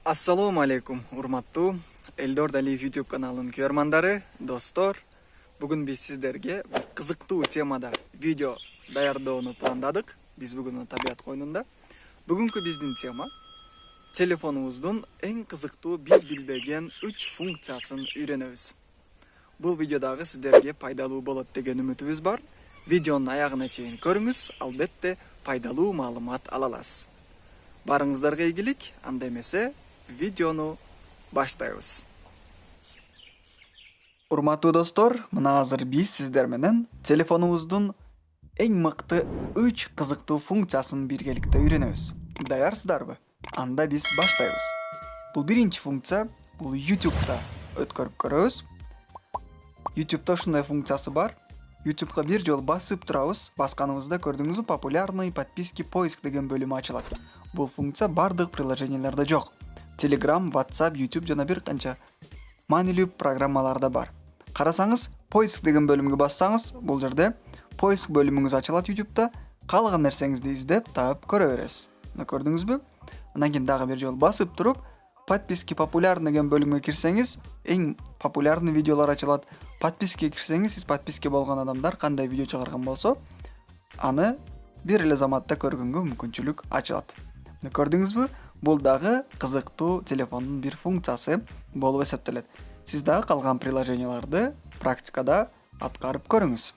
Assalomu alaykum, urmattu Eldor Aliyev YouTube kanalının көрмандары, dostlar. Bugün biz sizlerge kızıktуу temada video dayardoonu planladık. Biz bugün tabiat koynunda. Bugünkü bizdin tema telefonumuzdun en kızıktуу biz bilbegen 3 funksiyasını öğrenemiz. Bu videodagı sizlerge paydalı bolot degen ümitimiz var. Videonun ayağına çeyin körüңүз, albatta paydalı malumat alalас. Barыңыздарга ийгилик, анда эмесе видеону баштайбыз. Урматтуу достор, мына азыр биз сиздер менен телефонубуздун эң мыкты 3 кызыктуу функциясын биргеликте үйрөнөбүз. Даярсыздарбы? Анда биз баштайбыз. Бул биринчи функция, бул YouTube'да өткөрүп көрөбүз. YouTube'да ушундай функциясы бар. YouTube'га бир жол басып турабыз. Басканыбызда көрдүңүзбү, популярный подписки поиск деген бөлүмү ачылат. Бул функция бардык приложенияларда жок. Telegram, WhatsApp, YouTube жана бир канча маанилүү программаларда бар. Карасаңыз, поиск деген бөлүмгө бассаңыз, бул жерде поиск бөлүмүңүз ачылат YouTube'да. Каалаган нерсеңизди издеп, таап көрө бересиз. Мына көрдүңүзбү? Андан кийин дагы бир жол басып туруп, подписки популярный деген бөлүмгө кирсеңиз, эң популярный видеолор ачылат. Подпискага кирсеңиз, сиз подписки болгон адамдар кандай видео чыгарган болсо, аны бир эле заматта көргөнгө мүмкүнчүлүк ачылат. Мына көрдүңүзбү? Бул дагы кызыктуу телефондун бир функциясы болуп эсептелет. Сиз дагы калган приложенияларды практикада аткарып көрүңүз.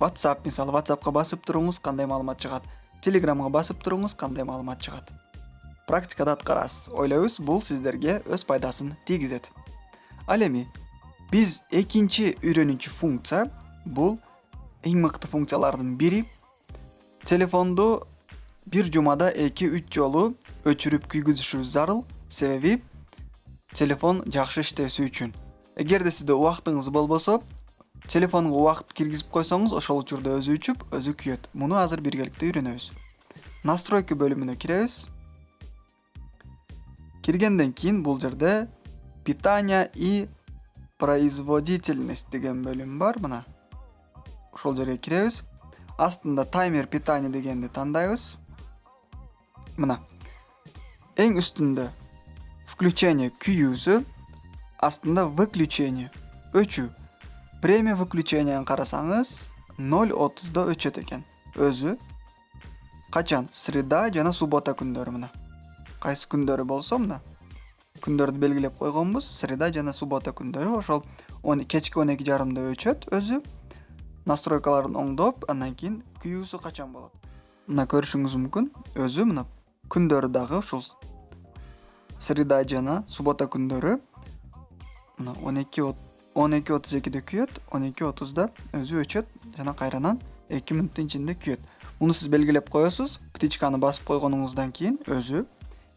WhatsApp, мисалы, WhatsAppка басып туруңуз, кандай маалымат чыгат. Telegramга басып туруңуз, кандай маалымат чыгат. Практикада аткарасыз. Ойлойбуз, бул сиздерге өз пайдасын тийгизет. Ал эми биз экинчи үйрөнүүчү функция, бул эң мыкты функциялардын бири. Телефонду бир жумада 2-3 жолу өчүрүп күйгүзүшүбүз зарыл, себеби телефон жакшы иштеши үчүн. Эгерде сизде убактыңыз болбосо, телефонго убакыт киргизип койсоңуз, ошол учурда өзү өчүп, өзү күйөт. Муну азыр биргеликте үйрөнөбүз. Настройка бөлүмүнө киребиз. Киргенден кийин бул жерде питание и производительность деген бөлүм бар, мына. Ошол жерге киребиз. Астында таймер питание дегенди тандайбыз. Мына. Эң үстүндө включение күйүүсү, астында выключение өчүү. Время выключениянын карасаңыз 0:30да өчөт экен. Өзү качан? Среда жана суббота күндөрү мына. Кайсы күндөрү болсо мына. Күндөрдү белгилеп койгонбуз. Среда жана суббота күндөрү ошол кечки 12:30да өчөт өзү. Настройкаларын оңдоп, андан кийин күйүүсү качан болот? Мына көрүшүңүз мүмкүн. Өзү мына күндөрү дагы ушул среда жана суббота күндөрү мына 12:32де күйөт, 12:30да өзү өчөт жана кайранан 2 мүнөттүн ичинде күйөт. Муну сиз белгилеп коесуз. Птичканы басып койгонуңуздан кийин өзү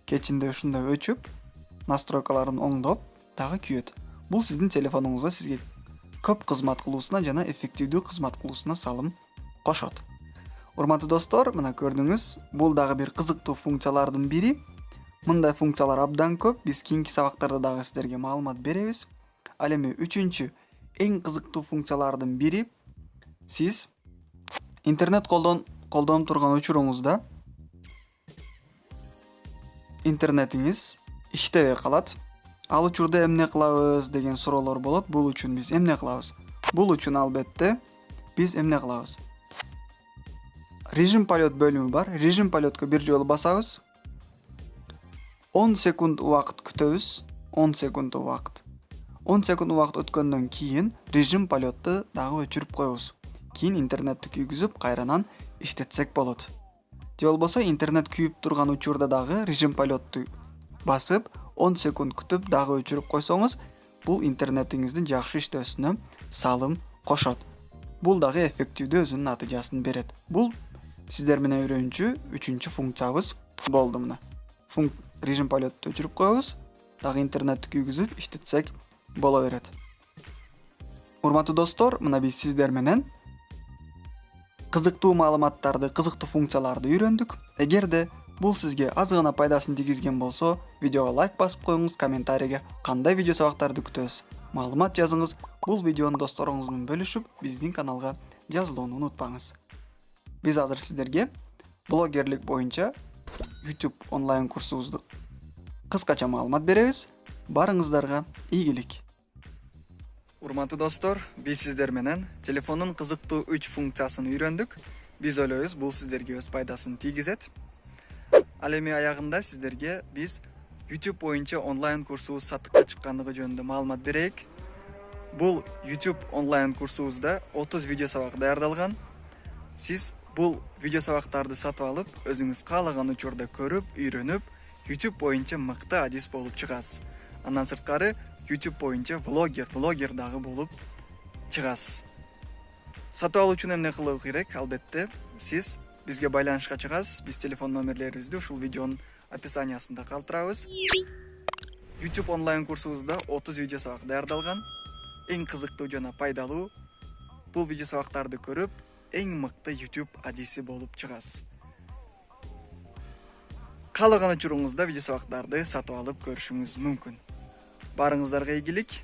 кечинде ушундай өчүп, настройкаларын оңдоп, дагы күйөт. Бул сиздин телефонуңузга сизге көп кызмат кылуусуна жана эффективдүү кызмат кылуусуна салым кошот. Урматтуу достор, мына көрдүңүз, бул дагы бир кызыктуу функциялардын бири. Мындай функциялар абдан көп. Биз кийинки сабактарда дагы сиздерге маалымат беребиз. Ал эми үчүнчү эң кызыктуу функциялардын бири, сиз интернет колдонуп турган учуруңузда интернетиңиз иштебей калат. Ал учурда эмне кылабыз деген суроолор болот. Бул үчүн биз эмне кылабыз? Бул үчүн албетте биз эмне кылабыз? Режим полет бөлүмү бар. Режим полетко бир жолу басабыз. 10 секунд убакыт күтөбүз. 10 секунд убакыт. 10 секунд убакыт өткөндөн кийин режим полетти дагы өчүрүп коебуз. Кийин интернетти күйгүзүп, кайранан иштетсек болот. Же болбосо интернет күйүп турган учурда дагы режим полетти басып, 10 секунд күтүп, дагы өчүрүп койсоңуз, бул интернетиңиздин жакшы иштөөсүнө салым кошот. Бул дагы эффективдүү өзүнүн натыйжасын берет. Бул сиздер менен үйрөнүүчү үчүнчү функциябыз болду мына. Режим полетти өчүрүп коебуз, дагы интернетти күйгүзүп, иштетсек боло берет. Урматтуу достор, мына биз сиздер менен кызыктуу маалыматтарды, кызыктуу функцияларды үйрөндүк. Эгерде бул сизге аз гана пайдасын тийгизген болсо, видеого лайк басып коюңуз, комментарийге кандай видео сабактарды күтөбүз, маалымат жазыңыз. Бул видеону досторуңуз менен бөлүшүп, биздин каналга жазылууну унутпаңыз. Биз азыр сиздерге блогерлик боюнча YouTube онлайн курсубузду кыскача маалымат беребиз. Барыңыздарга ийгилик. Урматтуу достор, биз сиздер менен телефондун кызыктуу 3 функциясын үйрөндүк. Биз ойлойбуз, бул сиздерге өз пайдасын тийгизет. Ал эми аягында сиздерге биз YouTube боюнча онлайн курсубуз сатыкка чыккандыгы жөнүндө маалымат берейик. Бул YouTube онлайн курсубузда 30 видео сабак даярдалган. Сиз бул видео сабактарды сатып алып, өзүңүз каалаган учурда көрүп, үйрөнүп, YouTube боюнча мыкты адис болуп чыгасыз. Андан сырткары YouTube боюнча блогер дагы болуп чыгасыз. Сатып алуу үчүн эмне кылуу керек? Албетте, сиз бизге байланышка чыгасыз. Биз телефон номерлерибизди ушул видеонун описаниясында калтырабыз. YouTube онлайн курсубузда 30 видео сабак даярдалган. Эң кызыктуу жана пайдалуу бул видео сабактарды көрүп, эң мыкты YouTube адиси болуп чыгасыз. Каалаган учуруңузда видео сабактарды сатып алып көрүшүңүз мүмкүн. Барыңыздарга ийгилик.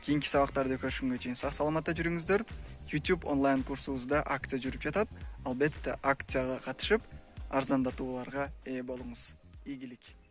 Кийинки сабактарды көрүшкөнгө чейин сак саламатта жүрүңүздөр. YouTube онлайн курсубузда акция жүрүп жатат. Албетте акцияга катышып, арзандатууларга ээ болуңуз. Ийгилик.